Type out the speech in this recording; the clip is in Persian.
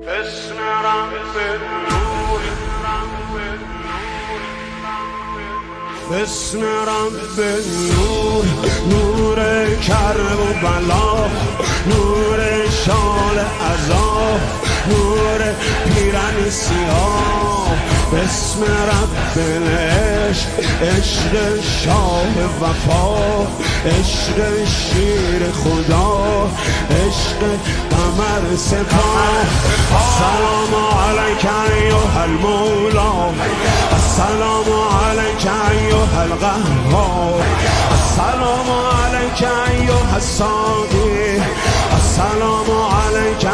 بسم رب النور بسم رب النور نور کرب و بلا نور شال عذاب نور پیرن سیاه بسم رب العشق عشق شاه وفا عشق شیر خدا عشق قمر سپاه السلام علیک ایها المولا السلام علیک ایها القهار السلام علیک ایها الساقی السلام علیک